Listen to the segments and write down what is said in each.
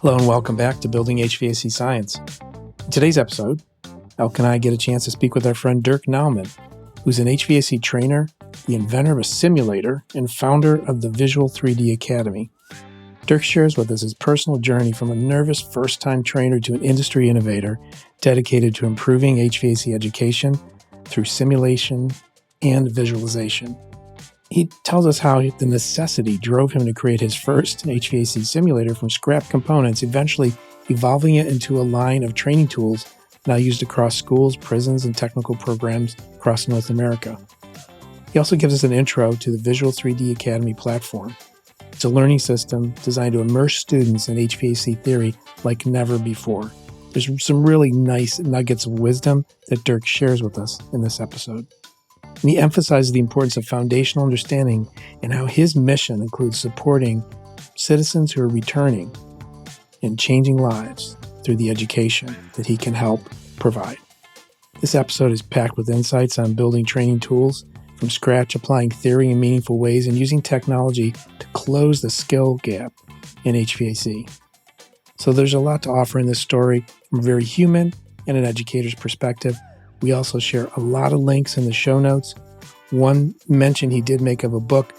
Hello and welcome back to Building HVAC Science. In today's episode, Elk and I get a chance to speak with our friend Dirk Nauman, who's an HVAC trainer, the inventor of a simulator, and founder of the Visual 3D Academy. Dirk shares with us his personal journey from a nervous first-time trainer to an industry innovator dedicated to improving HVAC education through simulation and visualization. He tells us how the necessity drove him to create his first HVAC simulator from scrap components, eventually evolving it into a line of training tools now used across schools, prisons, and technical programs across North America. He also gives us an intro to the Visual 3D Academy platform. It's a learning system designed to immerse students in HVAC theory like never before. There's some really nice nuggets of wisdom that Dirk shares with us in this episode. And he emphasizes the importance of foundational understanding and how his mission includes supporting citizens who are returning and changing lives through the education that he can help provide. This episode is packed with insights on building training tools from scratch, applying theory in meaningful ways, and using technology to close the skill gap in HVAC. So there's a lot to offer in this story from a very human and an educator's perspective. We also share a lot of links in the show notes. One mention he did make of a book,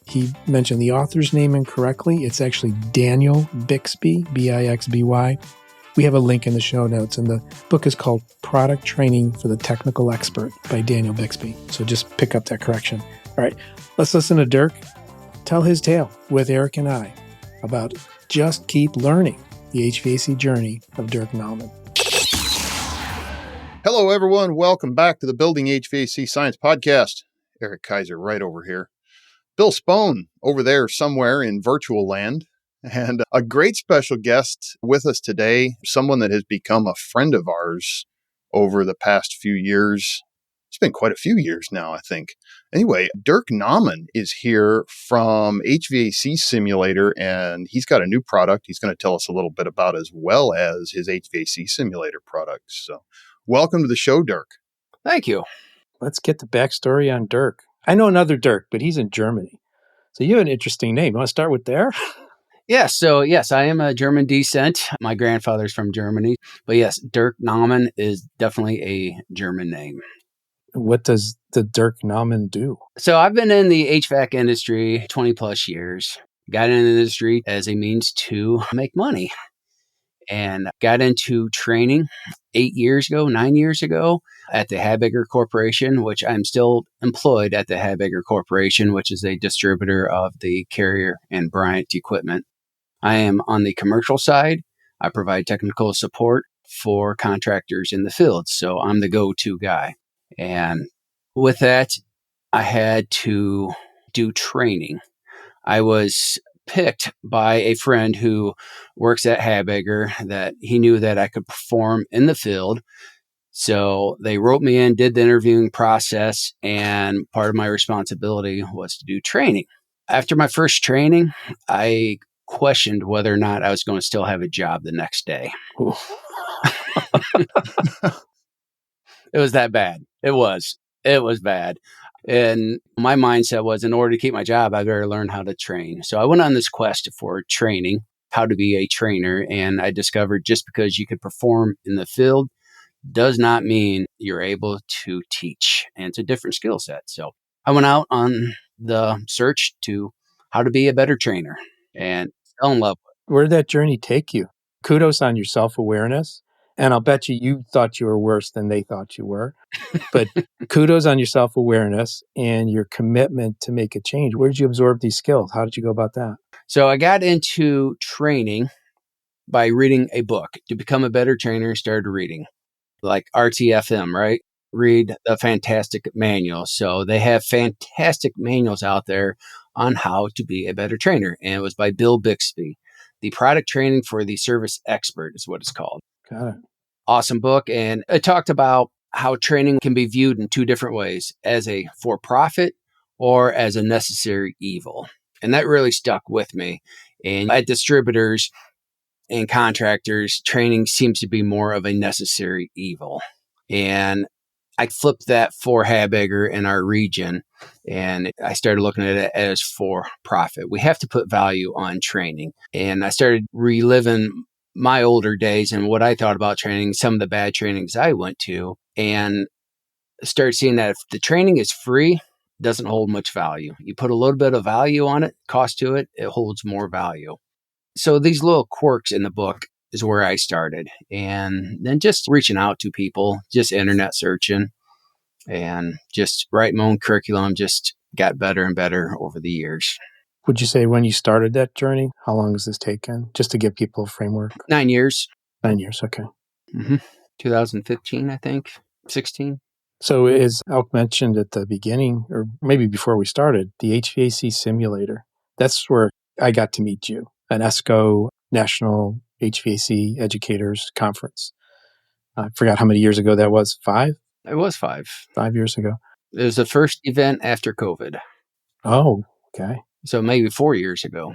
he mentioned the author's name incorrectly. It's actually Daniel Bixby, B-I-X-B-Y. We have a link in the show notes, and the book is called Product Training for the Technical Expert by Daniel Bixby. So just pick up that correction. All right, let's listen to Dirk tell his tale with Eric and I about just keep learning, the HVAC journey of Dirk Nauman. Hello, everyone. Welcome back to the Building HVAC Science Podcast. Eric Kaiser right over here. Bill Spohn over there somewhere in virtual land. And a great special guest with us today, someone that has become a friend of ours over the past few years. It's been quite a few years now, I think. Anyway, Dirk Nauman is here from HVAC Simulator, and he's got a new product he's going to tell us a little bit about, as well as his HVAC Simulator products. So welcome to the show, Dirk. Thank you. Let's get the backstory on Dirk. I know another Dirk, but he's in Germany. So you have an interesting name. You want to start with there? Yes, I am a German descent. My grandfather's from Germany. But yes, Dirk Nauman is definitely a German name. What does the Dirk Nauman do? So I've been in the HVAC industry 20 plus years. Got in the industry as a means to make money. And got into training 9 years ago at the Habegger Corporation, which I'm still employed at the Habegger Corporation, which is a distributor of the Carrier and Bryant equipment. I am on the commercial side. I provide technical support for contractors in the field. So I'm the go-to guy. And with that, I had to do training. I was picked by a friend who works at Habegger that he knew that I could perform in the field. So they wrote me in, did the interviewing process, and part of my responsibility was to do training. After my first training, I questioned whether or not I was going to still have a job the next day. It was that bad. It was bad. And my mindset was, in order to keep my job, I better learn how to train. So I went on this quest for training, how to be a trainer. And I discovered just because you could perform in the field does not mean you're able to teach. And it's a different skill set. So I went out on the search to how to be a better trainer and fell in love with it. Where did that journey take you? Kudos on your self-awareness. And I'll bet you thought you were worse than they thought you were. But kudos on your self-awareness and your commitment to make a change. Where did you absorb these skills? How did you go about that? So I got into training by reading a book. To become a better trainer, I started reading, like RTFM, right? Read the fantastic manual. So they have fantastic manuals out there on how to be a better trainer. And it was by Bill Bixby. The Product Training for the Service Expert is what it's called. Got it. Awesome book. And it talked about how training can be viewed in two different ways, as a for-profit or as a necessary evil. And that really stuck with me. And at distributors and contractors, training seems to be more of a necessary evil. And I flipped that for Habegger in our region, and I started looking at it as for profit. We have to put value on training. And I started reliving my older days and what I thought about training, some of the bad trainings I went to, and started seeing that if the training is free, it doesn't hold much value. You put a little bit of value on it, cost to it, it holds more value. So these little quirks in the book is where I started. And then just reaching out to people, just internet searching, and just writing my own curriculum, just got better and better over the years. Would you say when you started that journey, how long has this taken? Just to give people a framework. 9 years. 9 years, okay. 2015, I think, 16. So as Elk mentioned at the beginning, or maybe before we started, the HVAC simulator, that's where I got to meet you, an ESCO National HVAC Educators Conference. I forgot how many years ago that was. 5? It was 5. 5 years ago. It was the first event after COVID. Oh, okay. So maybe 4 years ago.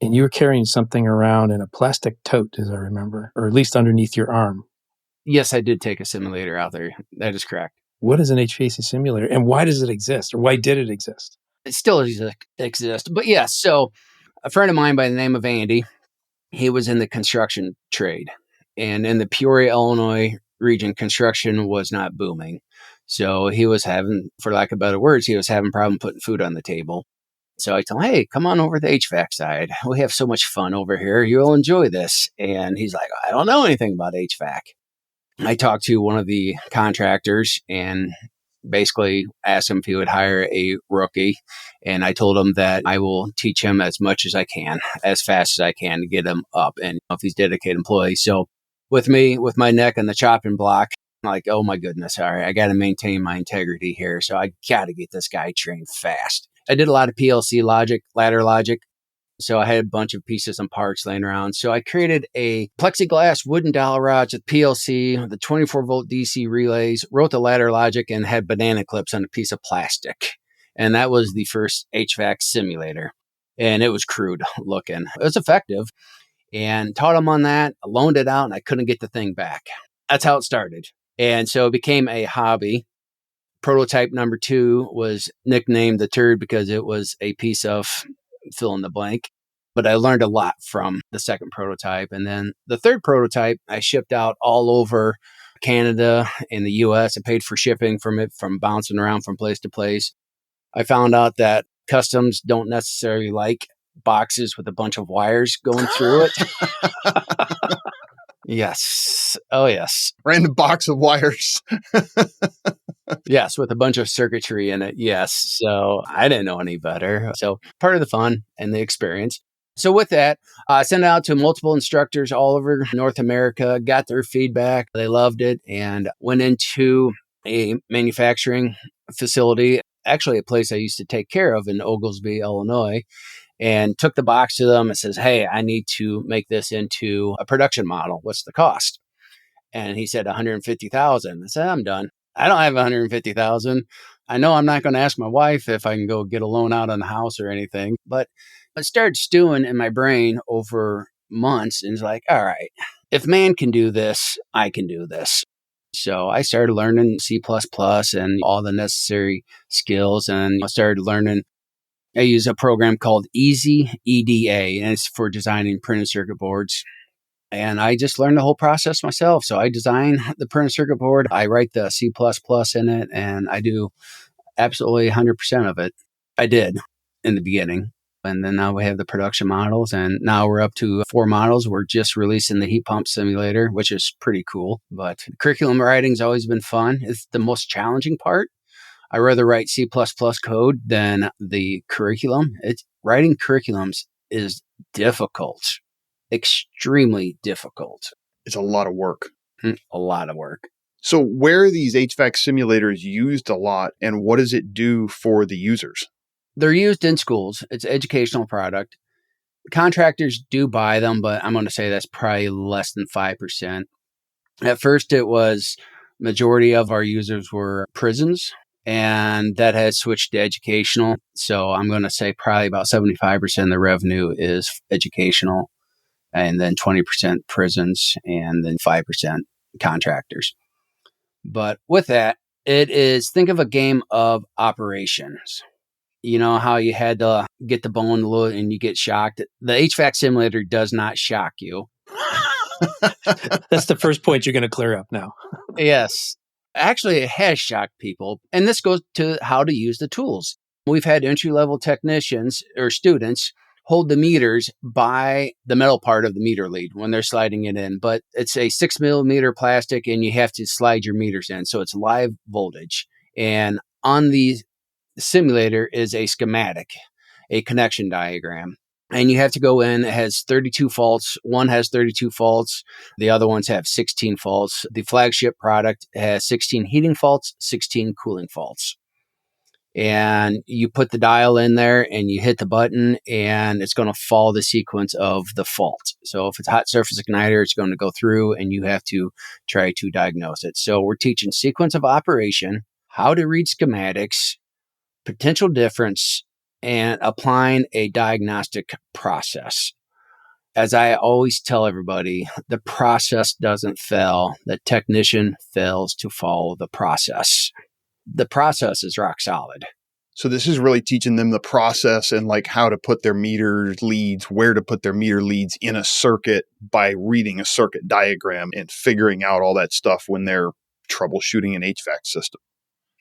And you were carrying something around in a plastic tote, as I remember, or at least underneath your arm. Yes, I did take a simulator out there. That is correct. What is an HVAC simulator, and why does it exist, or why did it exist? It still exists. But yes, so a friend of mine by the name of Andy, he was in the construction trade. And in the Peoria, Illinois region, construction was not booming. So he was having, for lack of better words, he was having problem putting food on the table. So I told him, hey, come on over to the HVAC side. We have so much fun over here. You'll enjoy this. And he's like, I don't know anything about HVAC. I talked to one of the contractors and basically asked him if he would hire a rookie. And I told him that I will teach him as much as I can, as fast as I can to get him up. And if he's a dedicated employee. So with me, with my neck on the chopping block, I'm like, oh my goodness, all right, I got to maintain my integrity here. So I got to get this guy trained fast. I did a lot of PLC logic, ladder logic. So I had a bunch of pieces and parts laying around. So I created a plexiglass wooden dowel rods with PLC, the 24-volt DC relays, wrote the ladder logic, and had banana clips on a piece of plastic. And that was the first HVAC simulator. And it was crude looking. It was effective. And taught them on that, loaned it out, and I couldn't get the thing back. That's how it started. And so it became a hobby. Prototype number 2 was nicknamed the turd because it was a piece of fill in the blank. But I learned a lot from the second prototype. And then the third prototype, I shipped out all over Canada and the US. I paid for shipping from it, from bouncing around from place to place. I found out that customs don't necessarily like boxes with a bunch of wires going through it. Yes. Oh, yes. Random box of wires. Yes, with a bunch of circuitry in it. Yes. So I didn't know any better. So part of the fun and the experience. So with that, I sent it out to multiple instructors all over North America, got their feedback. They loved it and went into a manufacturing facility, actually a place I used to take care of in Oglesby, Illinois, and took the box to them and says, hey, I need to make this into a production model. What's the cost? And he said, $150,000. I said, I'm done. I don't have $150,000. I know I'm not going to ask my wife if I can go get a loan out on the house or anything, but I started stewing in my brain over months and was like, all right, if man can do this, I can do this. So I started learning C++ and all the necessary skills. And I started learning, I use a program called Easy EDA, and it's for designing printed circuit boards. And I just learned the whole process myself. So I design the printed circuit board. I write the C++ in it, and I do absolutely 100% of it. I did in the beginning. And then now we have the production models, and now we're up to 4 models. We're just releasing the heat pump simulator, which is pretty cool. But curriculum writing's always been fun. It's the most challenging part. I rather write C++ code than the curriculum. Writing curriculums is difficult. Extremely difficult. It's a lot of work. A lot of work. So where are these HVAC simulators used a lot, and what does it do for the users? They're used in schools. It's an educational product. Contractors do buy them, but I'm going to say that's probably less than 5%. At first, it was majority of our users were prisons, and that has switched to educational. So I'm going to say probably about 75% of the revenue is educational, and then 20% prisons, and then 5% contractors. But with that, It is, think of a game of operations. You know how you had to get the bone and you get shocked? The HVAC simulator does not shock you. That's the first point you're going to clear up now. Yes. Actually, it has shocked people. And this goes to how to use the tools. We've had entry-level technicians or students hold the meters by the metal part of the meter lead when they're sliding it in. But it's a 6mm plastic and you have to slide your meters in. So it's live voltage. And on the simulator is a schematic, a connection diagram. And you have to go in. It has 32 faults. One has 32 faults. The other ones have 16 faults. The flagship product has 16 heating faults, 16 cooling faults. And you put the dial in there and you hit the button and it's going to follow the sequence of the fault. So if it's hot surface igniter, it's going to go through and you have to try to diagnose it. So we're teaching sequence of operation, how to read schematics, potential difference, and applying a diagnostic process. As I always tell everybody, the process doesn't fail. The technician fails to follow the process. The process is rock solid. So this is really teaching them the process and like how to put their meter leads, where to put their meter leads in a circuit by reading a circuit diagram and figuring out all that stuff when they're troubleshooting an HVAC system.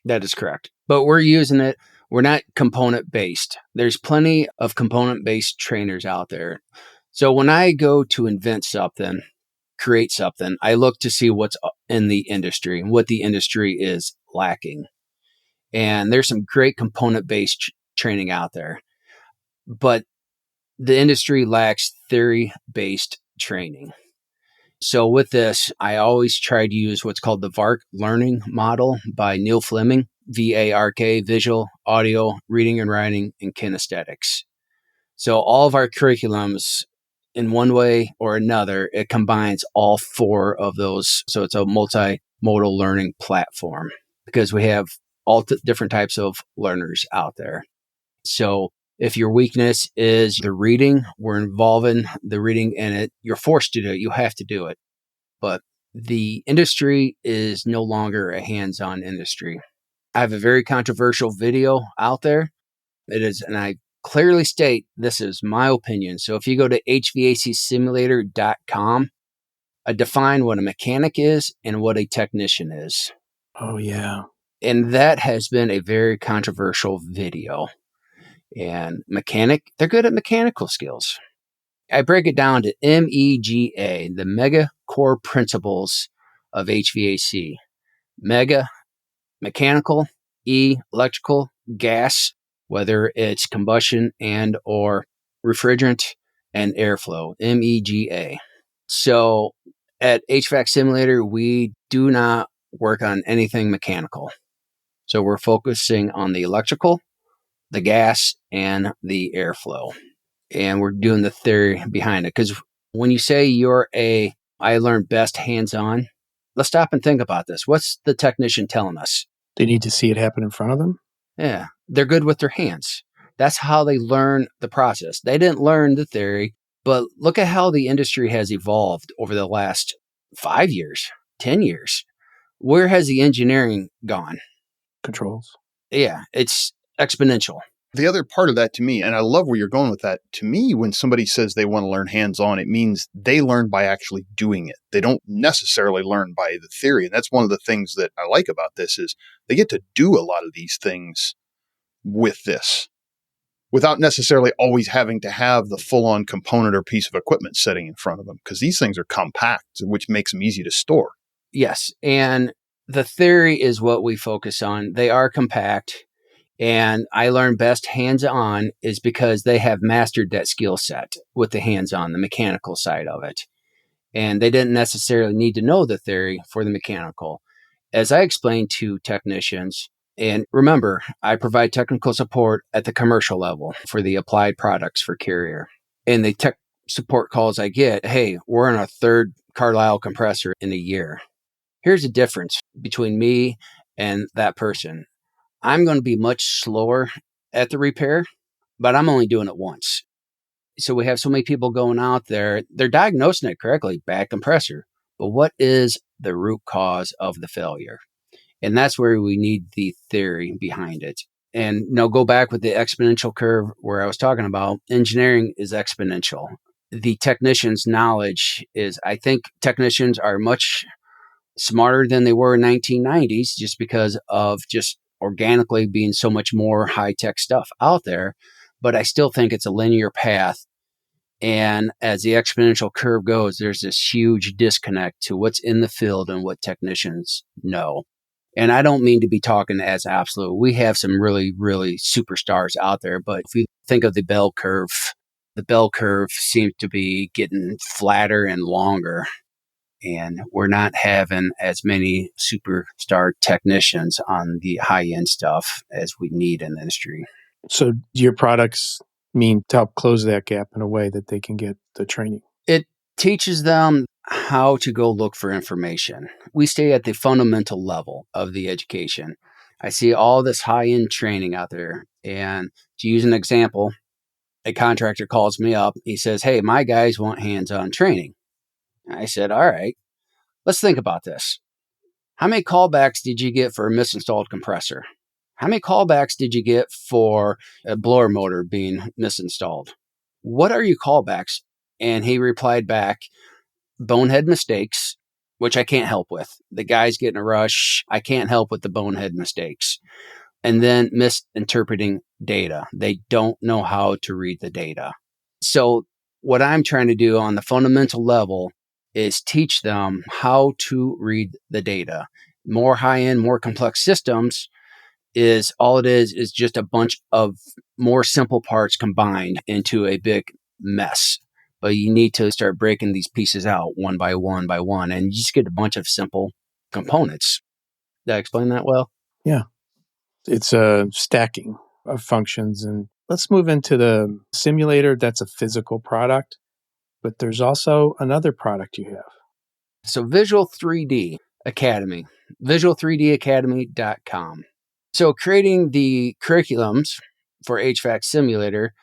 That is correct. But we're using it. We're not component based. There's plenty of component based trainers out there. So when I go to invent something, create something, I look to see what's in the industry and what the industry is lacking. And there's some great component-based training out there. But the industry lacks theory-based training. So with this, I always try to use what's called the VARK learning model by Neil Fleming, VARK, visual, audio, reading and writing, and kinesthetics. So all of our curriculums, in one way or another, it combines all four of those. So it's a multimodal learning platform because we have all different types of learners out there. So if your weakness is the reading, we're involving the reading in it. You're forced to do it. You have to do it. But the industry is no longer a hands-on industry. I have a very controversial video out there. It is, and I clearly state this is my opinion. So if you go to hvacsimulator.com, I define what a mechanic is and what a technician is. Oh, yeah. And that has been a very controversial video. And mechanic, they're good at mechanical skills. I break it down to MEGA, the mega core principles of HVAC. Mega, mechanical, E, electrical, gas, whether it's combustion and or refrigerant, and airflow, MEGA. So at HVAC Simulator, we do not work on anything mechanical. So we're focusing on the electrical, the gas, and the airflow. And we're doing the theory behind it. Because when you say I learn best hands-on, let's stop and think about this. What's the technician telling us? They need to see it happen in front of them? Yeah, they're good with their hands. That's how they learn the process. They didn't learn the theory, but look at how the industry has evolved over the last 5 years, 10 years. Where has the engineering gone? Controls. Yeah, it's exponential. The other part of that to me, and I love where you're going with that, to me, when somebody says they want to learn hands-on, it means they learn by actually doing it. They don't necessarily learn by the theory. And that's one of the things that I like about this is they get to do a lot of these things with this without necessarily always having to have the full-on component or piece of equipment sitting in front of them because these things are compact, which makes them easy to store. Yes, and the theory is what we focus on. They are compact. And I learn best hands-on is because they have mastered that skill set with the hands-on, the mechanical side of it. And they didn't necessarily need to know the theory for the mechanical. As I explained to technicians, and remember, I provide technical support at the commercial level for the applied products for Carrier. And the tech support calls I get, hey, we're on our third Carlisle compressor in a year. Here's the difference between me and that person. I'm going to be much slower at the repair, but I'm only doing it once. So we have so many people going out there, they're diagnosing it correctly, bad compressor. But what is the root cause of the failure? And that's where we need the theory behind it. And go back with the exponential curve where I was talking about. Engineering is exponential. The technician's knowledge is, I think technicians are much smarter than they were in 1990s just because of just organically being so much more high-tech stuff out there. But I still think it's a linear path. And as the exponential curve goes, there's this huge disconnect to what's in the field and what technicians know. And I don't mean to be talking as absolute. We have some really, really superstars out there. But if you think of the bell curve seems to be getting flatter and longer. And we're not having as many superstar technicians on the high-end stuff as we need in the industry. So your products mean to help close that gap in a way that they can get the training? It teaches them how to go look for information. We stay at the fundamental level of the education. I see all this high-end training out there. And to use an example, a contractor calls me up. He says, hey, my guys want hands-on training. I said, all right, let's think about this. How many callbacks did you get for a misinstalled compressor? How many callbacks did you get for a blower motor being misinstalled? What are your callbacks? And he replied back, bonehead mistakes, which I can't help with. The guy's getting a rush. I can't help with the bonehead mistakes. And then misinterpreting data. They don't know how to read the data. So what I'm trying to do on the fundamental level is teach them how to read the data. More high-end, more complex systems is all it is just a bunch of more simple parts combined into a big mess. But you need to start breaking these pieces out one by one by one, and you just get a bunch of simple components. Did I explain that well? Yeah. It's a stacking of functions. And let's move into the simulator. That's a physical product, but there's also another product you have. So Visual 3D Academy, visual3dacademy.com. So creating the curriculums for HVAC simulator,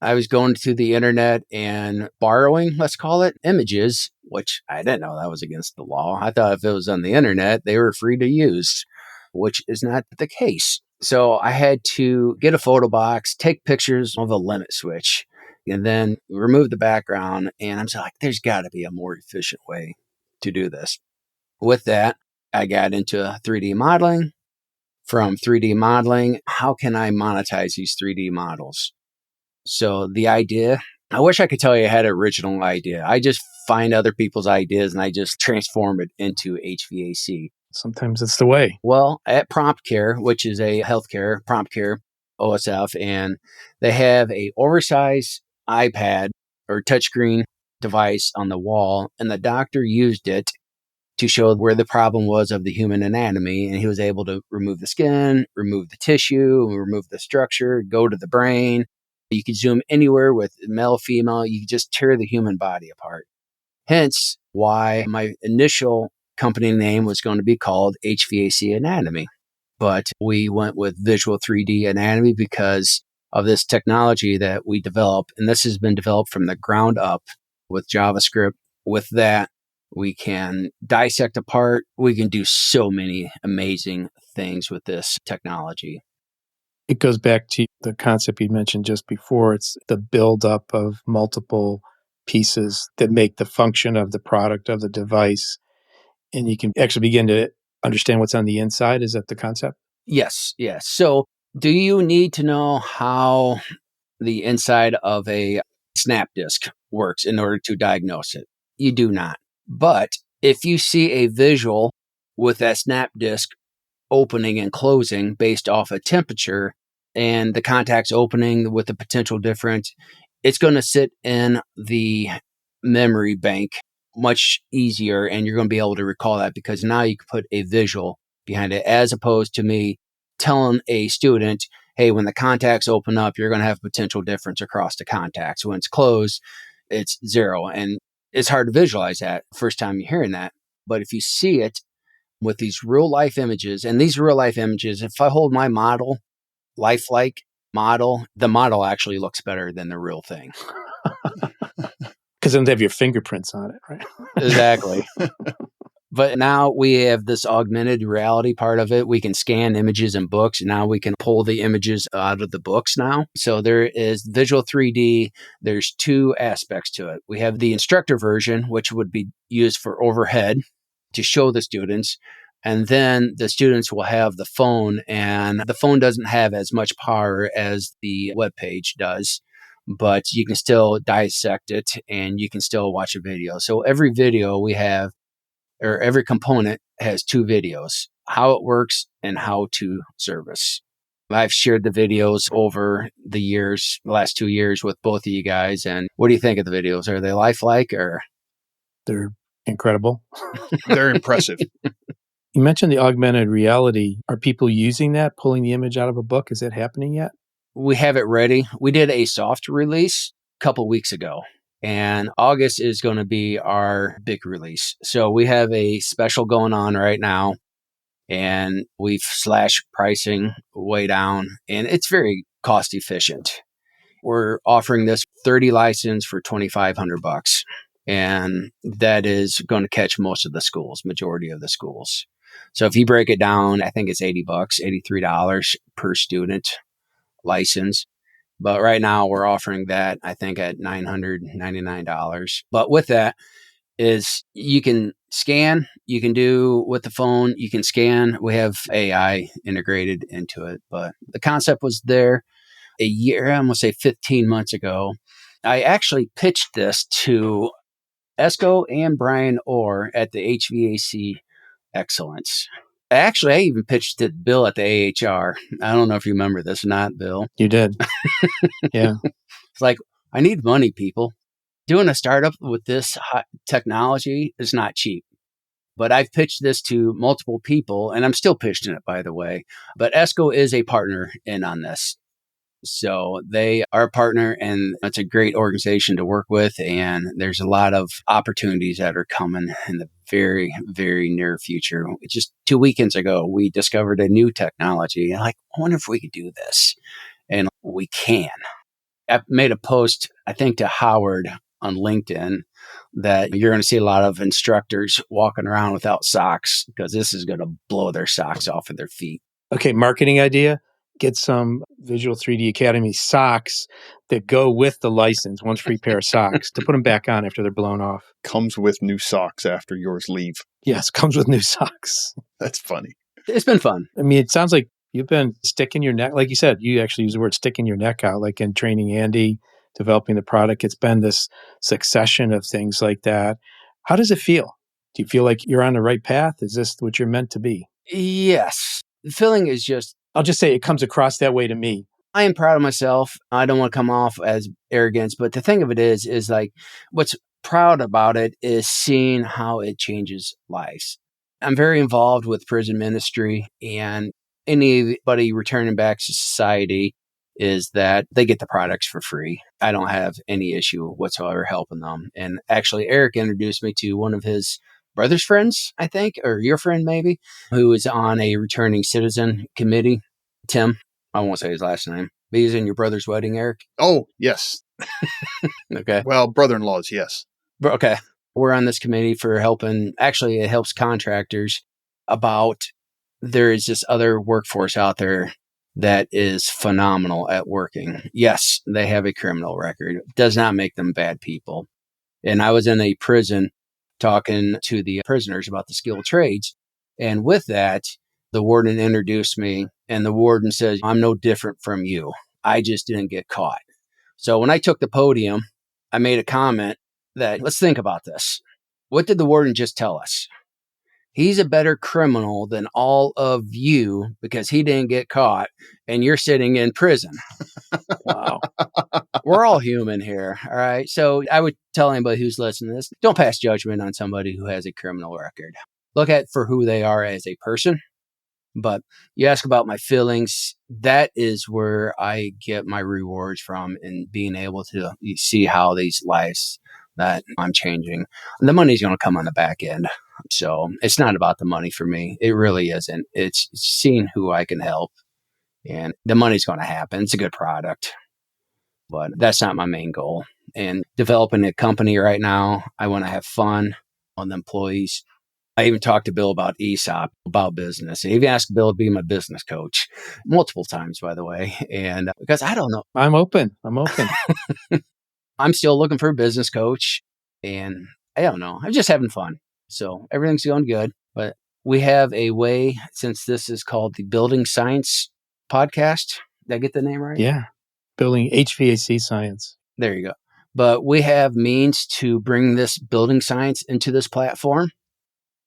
I was going to the internet and borrowing, let's call it, images, which I didn't know that was against the law. I thought if it was on the internet, they were free to use, which is not the case. So I had to get a photo box, take pictures of a limit switch, and then remove the background. And I'm just like, there's got to be a more efficient way to do this. With that, I got into 3D modeling. From 3D modeling, how can I monetize these 3D models? So the idea, I wish I could tell you I had an original idea. I just find other people's ideas and I just transform it into HVAC. Sometimes it's the way. Well, at Prompt Care, which is a healthcare, Prompt Care OSF, and they have a oversized iPad or touchscreen device on the wall, and the doctor used it to show where the problem was of the human anatomy. And he was able to remove the skin, remove the tissue, remove the structure, go to the brain. You could zoom anywhere with male, female. You could just tear the human body apart. Hence why my initial company name was going to be called HVAC Anatomy. But we went with Visual 3D Anatomy because of this technology that we developed. And this has been developed from the ground up with JavaScript. With that, we can dissect apart. We can do so many amazing things with this technology. It goes back to the concept you mentioned just before. It's the buildup of multiple pieces that make the function of the product of the device. And you can actually begin to understand what's on the inside. Is that the concept? Yes. So do you need to know how the inside of a snap disk works in order to diagnose it? You do not. But if you see a visual with that snap disk opening and closing based off a temperature and the contacts opening with the potential difference, it's going to sit in the memory bank much easier, and you're going to be able to recall that because now you can put a visual behind it, as opposed to me telling a student, hey, when the contacts open up, you're going to have a potential difference across the contacts. When it's closed, it's zero. And it's hard to visualize that first time you're hearing that. But if you see it with these real life images, and these real life images, if I hold my model, lifelike model, the model actually looks better than the real thing. Because then they have your fingerprints on it, right? Exactly. But now we have this augmented reality part of it. We can scan images in books. And now we can pull the images out of the books now. So there is visual 3D. There's two aspects to it. We have the instructor version, which would be used for overhead to show the students. And then the students will have the phone, and the phone doesn't have as much power as the web page does, but you can still dissect it and you can still watch a video. So every video we have, or every component has two videos, how it works and how to service. I've shared the videos over the years, the last 2 years with both of you guys. And what do you think of the videos? Are they lifelike or? They're incredible. They're impressive. You mentioned the augmented reality. Are people using that, pulling the image out of a book? Is that happening yet? We have it ready. We did a soft release a couple weeks ago, and August is going to be our big release. So we have a special going on right now, and we've slashed pricing way down, and it's very cost efficient. We're offering this 30 license for $2,500, and that is going to catch most of the schools, majority of the schools. So if you break it down, I think it's $80, $83 per student license. But right now we're offering that, I think, at $999. But with that is you can scan, you can do with the phone, you can scan. We have AI integrated into it. But the concept was there a year, I'm going to say 15 months ago. I actually pitched this to Esco and Brian Orr at the HVAC Excellence. Actually, I even pitched to Bill at the AHR. I don't know if you remember this or not, Bill. You did. Yeah. It's like, I need money, people. Doing a startup with this hot technology is not cheap. But I've pitched this to multiple people, and I'm still pitching it, by the way. But Esco is a partner in on this. So they are a partner, and it's a great organization to work with. And there's a lot of opportunities that are coming in the very, very near future. Just 2 weekends ago, we discovered a new technology. And I wonder if we could do this. And we can. I made a post, I think, to Howard on LinkedIn that you're going to see a lot of instructors walking around without socks because this is going to blow their socks off of their feet. Okay, marketing idea. Get some Visual 3D Academy socks that go with the license, one free pair of socks, to put them back on after they're blown off. Comes with new socks after yours leave. Yes, comes with new socks. That's funny. It's been fun. I mean, it sounds like you've been sticking your neck, like you said, you actually use the word sticking your neck out, like in training Andy, developing the product. It's been this succession of things like that. How does it feel? Do you feel like you're on the right path? Is this what you're meant to be? Yes. The feeling is just, I'll just say it comes across that way to me. I am proud of myself. I don't want to come off as arrogance, but the thing of it is like what's proud about it is seeing how it changes lives. I'm very involved with prison ministry, and anybody returning back to society is that they get the products for free. I don't have any issue whatsoever helping them. And actually, Eric introduced me to one of his brother's friends, I think, or your friend maybe, who is on a returning citizen committee. Tim, I won't say his last name, but he's in your brother's wedding, Eric. Oh, yes. Okay. Well, brother-in-laws, yes. Okay. We're on this committee for helping, actually it helps contractors about, there is this other workforce out there that is phenomenal at working. Yes, they have a criminal record. It does not make them bad people. And I was in a prison talking to the prisoners about the skilled trades. And with that, the warden introduced me, and the warden says, I'm no different from you. I just didn't get caught. So when I took the podium, I made a comment that, let's think about this. What did the warden just tell us? He's a better criminal than all of you because he didn't get caught and you're sitting in prison. Wow. We're all human here. All right. So I would tell anybody who's listening to this, don't pass judgment on somebody who has a criminal record. Look at for who they are as a person. But you ask about my feelings. That is where I get my rewards from, in being able to see how these lives that I'm changing. And the money's going to come on the back end. So it's not about the money for me. It really isn't. It's seeing who I can help, and the money's going to happen. It's a good product, but that's not my main goal. And developing a company right now, I want to have fun on the employees. I even talked to Bill about ESOP, about business. I even asked Bill to be my business coach multiple times, by the way. And because I don't know, I'm open. I'm still looking for a business coach and I don't know. I'm just having fun. So everything's going good. But we have a way, since this is called the Building Science Podcast. Did I get the name right? Yeah. Building HVAC Science. There you go. But we have means to bring this building science into this platform.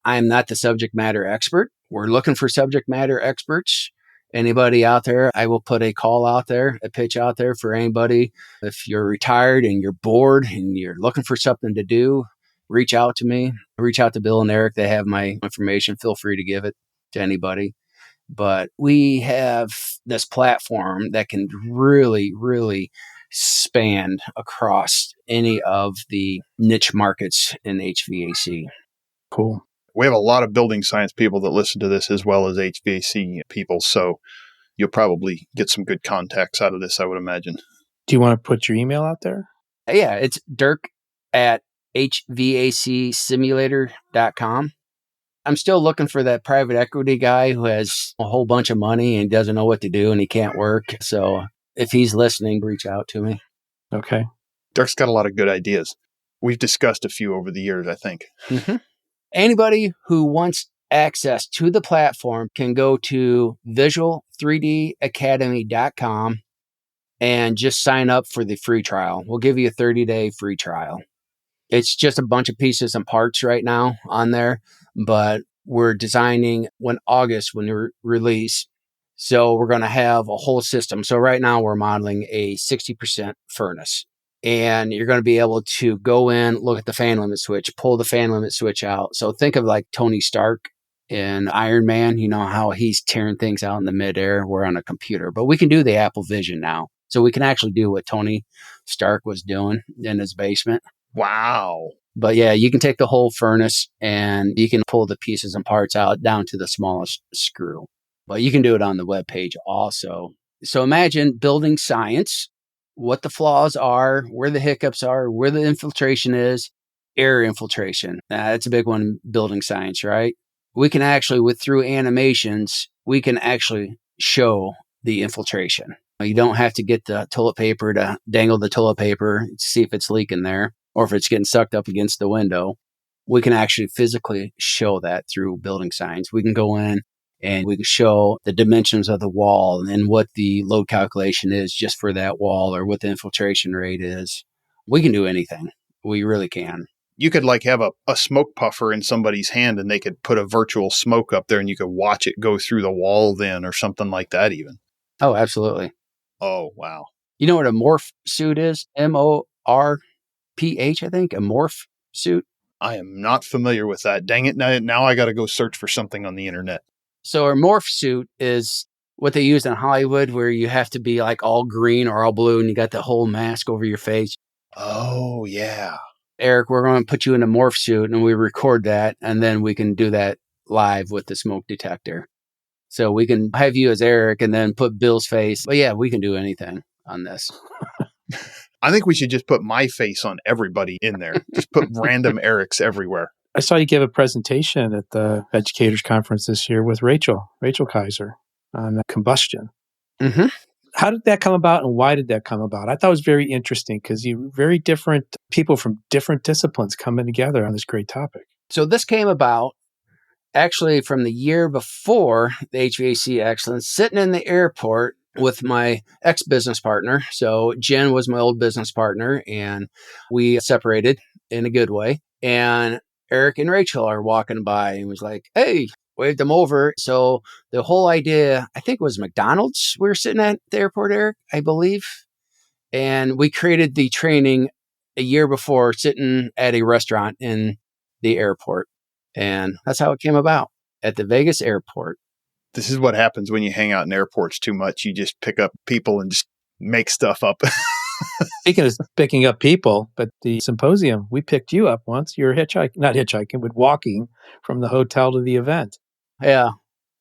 I am not the subject matter expert. We're looking for subject matter experts. Anybody out there, I will put a call out there, a pitch out there for anybody. If you're retired and you're bored and you're looking for something to do, reach out to me. Reach out to Bill and Eric. They have my information. Feel free to give it to anybody. But we have this platform that can really, really span across any of the niche markets in HVAC. Cool. We have a lot of building science people that listen to this as well as HVAC people. So you'll probably get some good contacts out of this, I would imagine. Do you want to put your email out there? Yeah, it's Dirk at HVACsimulator.com. I'm still looking for that private equity guy who has a whole bunch of money and doesn't know what to do and he can't work. So if he's listening, reach out to me. Okay. Dirk's got a lot of good ideas. We've discussed a few over the years, I think. Mm-hmm. Anybody who wants access to the platform can go to visual3dacademy.com and just sign up for the free trial. We'll give you a 30-day free trial. It's just a bunch of pieces and parts right now on there, but we're designing when we release. So we're going to have a whole system. So right now we're modeling a 60% furnace. And you're going to be able to go in, look at the fan limit switch, pull the fan limit switch out. So think of like Tony Stark in Iron Man, you know, how he's tearing things out in the midair. We're on a computer, but we can do the Apple Vision now. So we can actually do what Tony Stark was doing in his basement. Wow. But yeah, you can take the whole furnace and you can pull the pieces and parts out down to the smallest screw. But you can do it on the webpage also. So imagine building science, what the flaws are, where the hiccups are, where the infiltration is, air infiltration. That's a big one, building science, right? We can actually, through animations, we can actually show the infiltration. You don't have to get the toilet paper to dangle the toilet paper to see if it's leaking there or if it's getting sucked up against the window. We can actually physically show that through building science. We can go in and we can show the dimensions of the wall and what the load calculation is just for that wall or what the infiltration rate is. We can do anything. We really can. You could like have a smoke puffer in somebody's hand and they could put a virtual smoke up there and you could watch it go through the wall then or something like that even. Oh, absolutely. Oh, wow. You know what a morph suit is? MORPH, I think, a morph suit. I am not familiar with that. Dang it. Now I got to go search for something on the internet. So a morph suit is what they use in Hollywood where you have to be like all green or all blue and you got the whole mask over your face. Oh, yeah. Eric, we're going to put you in a morph suit and we record that and then we can do that live with the smoke detector. So we can have you as Eric and then put Bill's face. But yeah, we can do anything on this. I think we should just put my face on everybody in there. Just put random Erics everywhere. I saw you give a presentation at the educators conference this year with Rachel Kaiser on combustion. Mm-hmm. How did that come about and why did that come about? I thought it was very interesting because you very different people from different disciplines coming together on this great topic. So this came about actually from the year before the HVAC Excellence, sitting in the airport with my ex-business partner. So Jen was my old business partner and we separated in a good way. And Eric and Rachel are walking by and was like, hey, waved them over. So the whole idea, I think it was McDonald's we were sitting at the airport, Eric, I believe. And we created the training a year before sitting at a restaurant in the airport. And that's how it came about at the Vegas airport. This is what happens when you hang out in airports too much. You just pick up people and just make stuff up. Speaking of picking up people, but the symposium, we picked you up once. You were not hitchhiking, but walking from the hotel to the event. Yeah.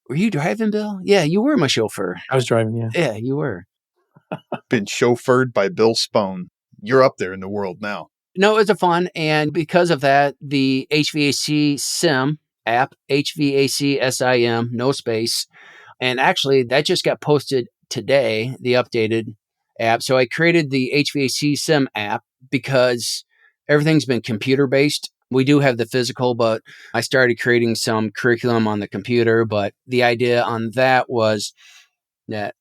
Were you driving, Bill? Yeah, you were my chauffeur. I was driving, yeah. Yeah, you were. Been chauffeured by Bill Spohn. You're up there in the world now. No, it was fun. And because of that, the HVAC sim app, HVAC SIM, no space. And actually, that just got posted today, the updated app. So I created the HVAC Sim app because everything's been computer-based. We do have the physical, but I started creating some curriculum on the computer. But the idea on that was that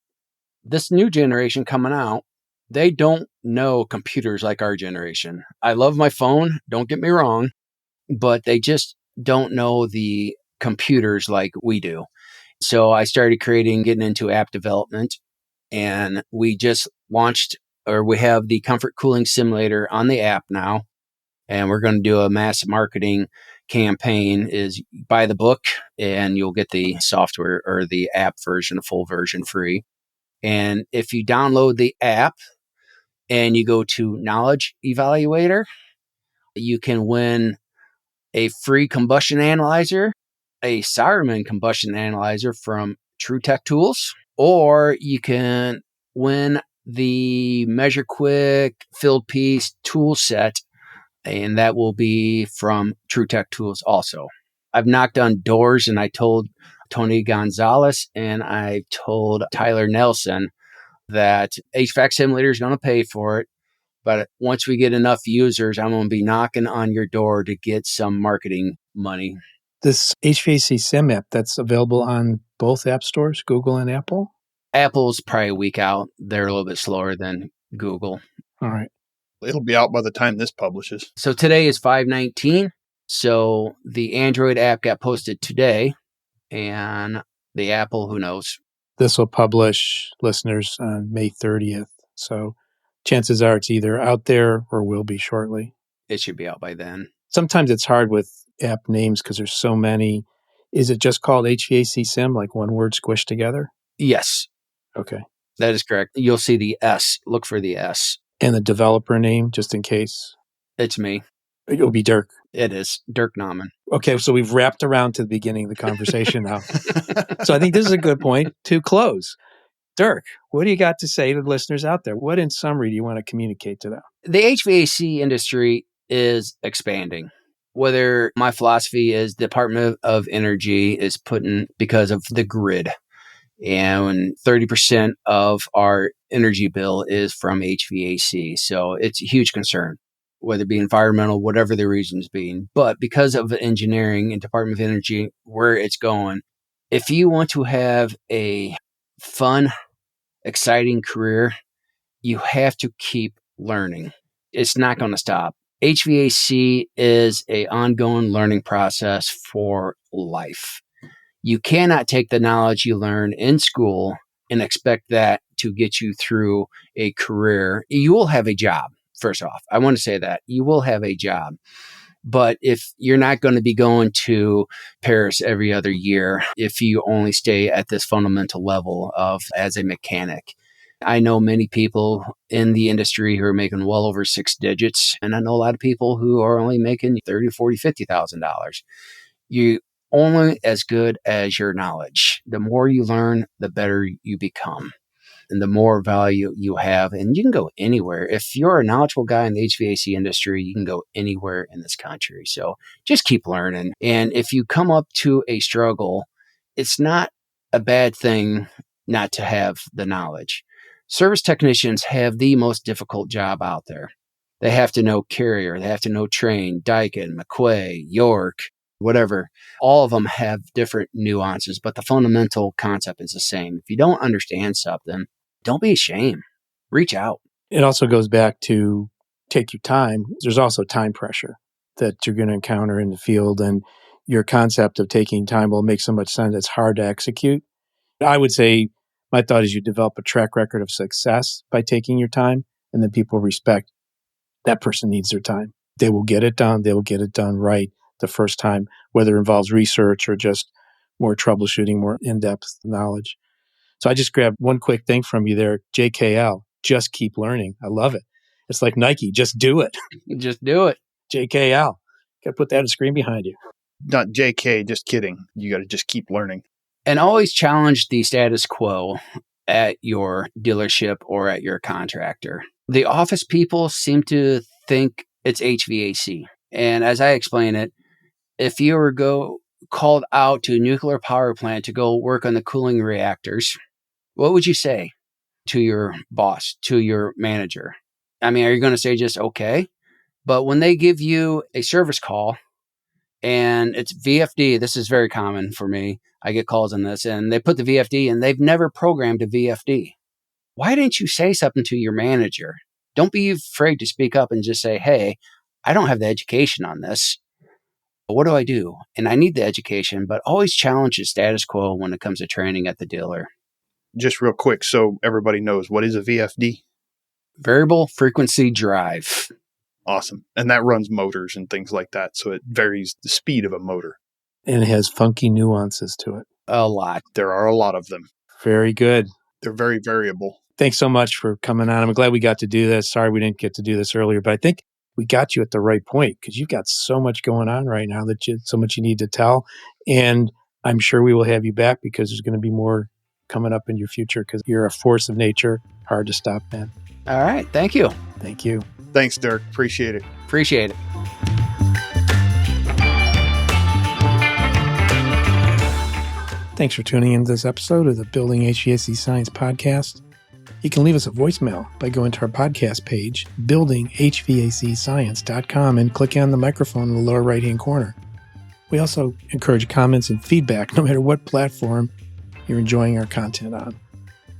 this new generation coming out, they don't know computers like our generation. I love my phone, don't get me wrong, but they just don't know the computers like we do. So I started getting into app development, and we just launched, or we have the comfort cooling simulator on the app now. And we're going to do a mass marketing campaign is buy the book and you'll get the software or the app version, a full version free. And if you download the app and you go to Knowledge Evaluator, you can win a free combustion analyzer, a Sireman combustion analyzer from TrueTech Tools, or you can win the Measure Quick Filled Piece tool set, and that will be from TrueTech Tools also. I've knocked on doors, and I told Tony Gonzalez and I told Tyler Nelson that HVAC Simulator is going to pay for it. But once we get enough users, I'm going to be knocking on your door to get some marketing money. This HVAC Sim app, that's available on both app stores, Google and Apple? Apple's probably a week out. They're a little bit slower than Google. All right. It'll be out by the time this publishes. So today is 5/19. So the Android app got posted today, and the Apple, who knows? This will publish, listeners, on May 30th. So chances are it's either out there or will be shortly. It should be out by then. Sometimes it's hard with app names because there's so many. Is it just called HVAC Sim, like one word squished together? Yes, Okay. that is correct. You'll see the S. Look for the S. And the developer name, just in case? It's me. It'll be Dirk. It is Dirk Nauman. Okay, so we've wrapped around to the beginning of the conversation now. So I think this is a good point to close. Dirk, what do you got to say to the listeners out there? What, in summary, do you want to communicate to them? The HVAC industry is expanding. Whether my philosophy is Department of Energy is putting because of the grid. And 30% of our energy bill is from HVAC. So it's a huge concern, whether it be environmental, whatever the reasons being. But because of engineering and Department of Energy, where it's going, if you want to have a fun, exciting career, you have to keep learning. It's not going to stop. HVAC is an ongoing learning process for life. You cannot take the knowledge you learn in school and expect that to get you through a career. You will have a job, first off. I want to say that. You will have a job. But if you're not going to be going to Paris every other year, if you only stay at this fundamental level of as a mechanic, I know many people in the industry who are making well over 6 digits. And I know a lot of people who are only making $30,000, $40,000, $50,000. You only as good as your knowledge. The more you learn, the better you become. And the more value you have. And you can go anywhere. If you're a knowledgeable guy in the HVAC industry, you can go anywhere in this country. So just keep learning. And if you come up to a struggle, it's not a bad thing not to have the knowledge. Service technicians have the most difficult job out there. They have to know Carrier, they have to know Trane, Daikin, McQuay, York, whatever. All of them have different nuances, but the fundamental concept is the same. If you don't understand something, don't be ashamed. Reach out. It also goes back to take your time. There's also time pressure that you're going to encounter in the field, and your concept of taking time will make so much sense. It's hard to execute. I would say my thought is you develop a track record of success by taking your time, and then people respect that person needs their time. They will get it done. They will get it done right the first time, whether it involves research or just more troubleshooting, more in-depth knowledge. So I just grabbed one quick thing from you there, JKL, just keep learning. I love it. It's like Nike, just do it. Just do it. JKL. Got to put that on the screen behind you. Not JK, just kidding. You got to just keep learning. And always challenge the status quo at your dealership or at your contractor. The office people seem to think it's HVAC. And as I explain it, if you ever go called out to a nuclear power plant to go work on the cooling reactors, what would you say to your boss, to your manager? I mean, are you going to say just okay? But when they give you a service call and it's VFD, this is very common for me. I get calls on this and they put the VFD and they've never programmed a VFD. Why didn't you say something to your manager? Don't be afraid to speak up and just say, hey, I don't have the education on this. What do I do? And I need the education, but always challenge the status quo when it comes to training at the dealer. Just real quick, so everybody knows, what is a VFD? Variable frequency drive. Awesome. And that runs motors and things like that. So it varies the speed of a motor. And it has funky nuances to it. A lot. There are a lot of them. Very good. They're very variable. Thanks so much for coming on. I'm glad we got to do this. Sorry we didn't get to do this earlier, but I think we got you at the right point because you've got so much going on right now so much you need to tell. And I'm sure we will have you back because there's going to be more coming up in your future because you're a force of nature. Hard to stop, man. All right. Thank you. Thank you. Thanks, Dirk. Appreciate it. Appreciate it. Thanks for tuning in to this episode of the Building HVAC Science Podcast. You can leave us a voicemail by going to our podcast page, buildinghvacscience.com, and click on the microphone in the lower right-hand corner. We also encourage comments and feedback no matter what platform you're enjoying our content on.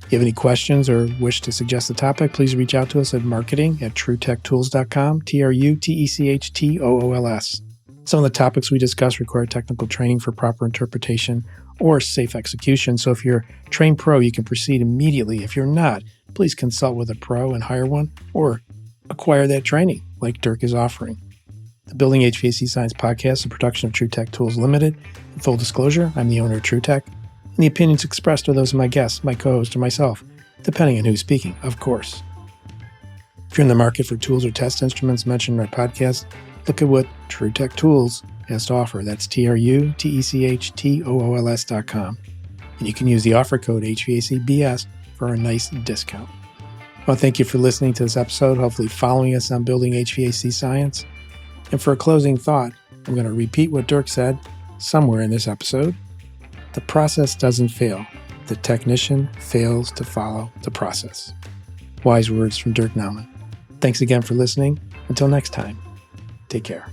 If you have any questions or wish to suggest a topic, please reach out to us at marketing@truetechtools.com, TRUTECHTOOLS. Some of the topics we discuss require technical training for proper interpretation or safe execution. So if you're a trained pro, you can proceed immediately. If you're not, please consult with a pro and hire one or acquire that training like Dirk is offering. The Building HVAC Science Podcast is a production of True Tech Tools Limited. In full disclosure, I'm the owner of True Tech, and the opinions expressed are those of my guests, my co-host, or myself, depending on who's speaking, of course. If you're in the market for tools or test instruments mentioned in our podcast, look at what True Tech Tools has to offer. That's TRUTECHTOOLS.com. And you can use the offer code HVACBS for a nice discount. Well, thank you for listening to this episode, hopefully following us on Building HVAC Science. And for a closing thought, I'm going to repeat what Dirk said somewhere in this episode. The process doesn't fail. The technician fails to follow the process. Wise words from Dirk Nauman. Thanks again for listening. Until next time, take care.